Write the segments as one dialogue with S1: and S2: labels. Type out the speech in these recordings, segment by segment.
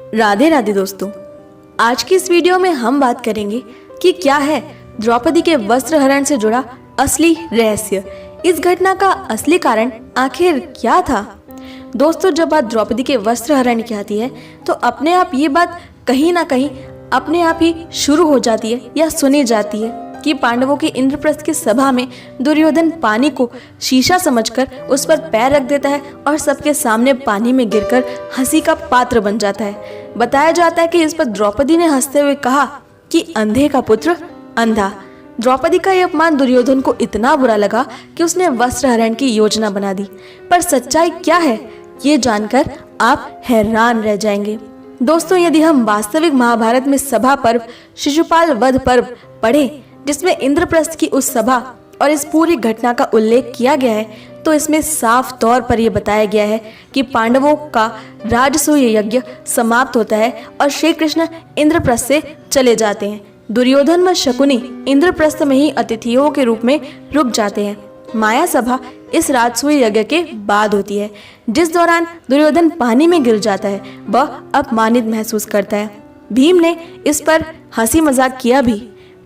S1: राधे राधे दोस्तों, आज की इस वीडियो में हम बात करेंगे कि क्या है द्रौपदी के वस्त्र हरण से जुड़ा असली रहस्य। इस घटना का असली कारण आखिर क्या था। दोस्तों, जब बात द्रौपदी के वस्त्र हरण की आती है तो अपने आप ये बात कहीं ना कहीं अपने आप ही शुरू हो जाती है या सुनी जाती है कि पांडवों की इंद्रप्रस्थ की सभा में दुर्योधन पानी को शीशा समझकर उस पर पैर रख देता है और सबके सामने पानी में गिरकर हंसी का पात्र बन जाता है। बताया जाता है कि इस पर द्रौपदी ने हंसते हुए कहा कि अंधे का पुत्र अंधा। द्रौपदी का यह अपमान दुर्योधन को इतना बुरा लगा कि उसने वस्त्र हरण की योजना बना दी। पर सच्चाई क्या है, ये जानकर आप हैरान रह जाएंगे। दोस्तों, यदि हम वास्तविक महाभारत में सभा पर्व शिशुपाल वध पर्व पढ़ें, जिसमें इंद्रप्रस्थ की उस सभा और इस पूरी घटना का उल्लेख किया गया है, तो इसमें साफ तौर पर यह बताया गया है कि पांडवों का राजसूय यज्ञ समाप्त होता है और श्री कृष्ण इंद्रप्रस्थ से चले जाते हैं। दुर्योधन व शकुनी इंद्रप्रस्थ में ही अतिथियों के रूप में रुक जाते हैं। माया सभा इस राजसूय यज्ञ के बाद होती है, जिस दौरान दुर्योधन पानी में गिर जाता है। वह अपमानित महसूस करता है। भीम ने इस पर हंसी मजाक किया भी,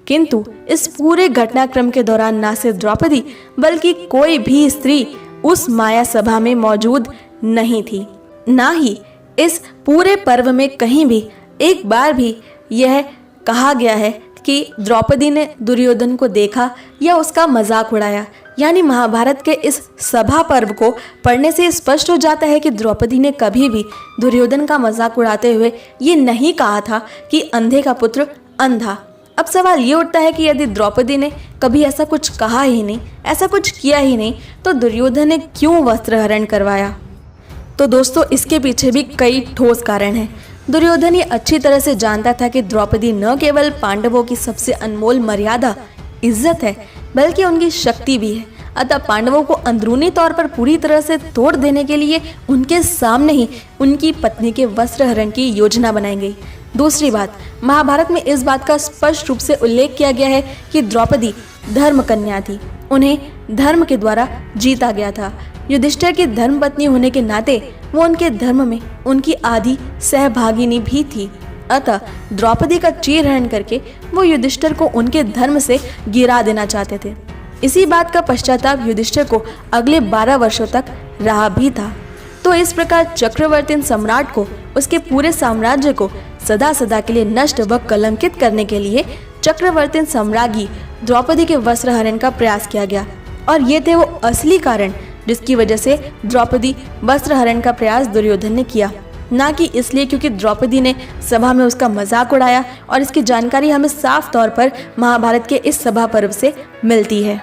S1: किंतु इस पूरे घटनाक्रम के दौरान ना सिर्फ द्रौपदी बल्कि कोई भी स्त्री उस माया सभा में मौजूद नहीं थी। ना ही इस पूरे पर्व में कहीं भी एक बार भी यह कहा गया है कि द्रौपदी ने दुर्योधन को देखा या उसका मजाक उड़ाया। यानी महाभारत के इस सभा पर्व को पढ़ने से स्पष्ट हो जाता है कि द्रौपदी ने कभी भी दुर्योधन का मजाक उड़ाते हुए ये नहीं कहा था कि अंधे का पुत्र अंधा। अब सवाल ये उठता है कि यदि द्रौपदी ने कभी ऐसा कुछ कहा ही नहीं, ऐसा कुछ किया ही नहीं, तो दुर्योधन ने क्यों वस्त्र हरण करवाया। तो दोस्तों, इसके पीछे भी कई ठोस कारण हैं। दुर्योधन ये अच्छी तरह से जानता था कि द्रौपदी न केवल पांडवों की सबसे अनमोल मर्यादा इज्जत है, बल्कि उनकी शक्ति भी है। अतः पांडवों को अंदरूनी तौर पर पूरी तरह से तोड़ देने के लिए उनके सामने ही उनकी पत्नी के वस्त्र हरण की योजना बनाई गई। दूसरी बात, महाभारत में इस बात का स्पष्ट रूप से उल्लेख किया गया है कि द्रौपदी धर्म कन्या थी। उन्हें धर्म के द्वारा जीता गया था। युधिष्ठिर की धर्मपत्नी होने के नाते वो उनके धर्म में उनकी आधी सहभागिनी भी थी। अतः द्रौपदी का चीरहरण करके वो युधिष्ठिर को उनके धर्म से गिरा देना चाहते थे। इसी बात का पश्चाताप युधिष्ठिर को अगले 12 वर्षों तक रहा भी था। तो इस प्रकार चक्रवर्ती सम्राट को उसके पूरे साम्राज्य को सदा सदा के लिए नष्ट व कलंकित करने के लिए चक्रवर्ती सम्राज्ञी द्रौपदी के वस्त्र हरण का प्रयास किया गया। और ये थे वो असली कारण जिसकी वजह से द्रौपदी वस्त्र हरण का प्रयास दुर्योधन ने किया, ना कि इसलिए क्योंकि द्रौपदी ने सभा में उसका मजाक उड़ाया। और इसकी जानकारी हमें साफ तौर पर महाभारत के इस सभा पर्व से मिलती है।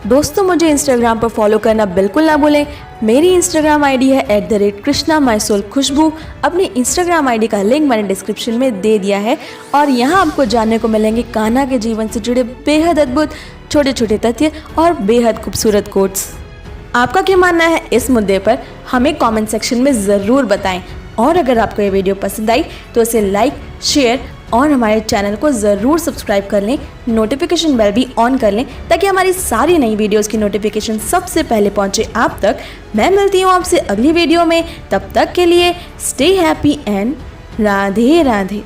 S1: दोस्तों, मुझे इंस्टाग्राम पर फॉलो करना बिल्कुल ना भूलें। मेरी इंस्टाग्राम आईडी है @कृष्णा_खुशबू। अपनी इंस्टाग्राम आईडी का लिंक मैंने डिस्क्रिप्शन में दे दिया है। और यहाँ आपको जानने को मिलेंगे कान्हा के जीवन से जुड़े बेहद अद्भुत छोटे छोटे तथ्य और बेहद खूबसूरत कोट्स। आपका क्या मानना है इस मुद्दे पर, हमें कमेंट सेक्शन में ज़रूर बताएं। और अगर आपको ये वीडियो पसंद आई तो इसे लाइक, शेयर और हमारे चैनल को ज़रूर सब्सक्राइब कर लें। नोटिफिकेशन बेल भी ऑन कर लें ताकि हमारी सारी नई वीडियोस की नोटिफिकेशन सबसे पहले पहुंचे आप तक। मैं मिलती हूं आपसे अगली वीडियो में। तब तक के लिए stay happy and Radhe Radhe.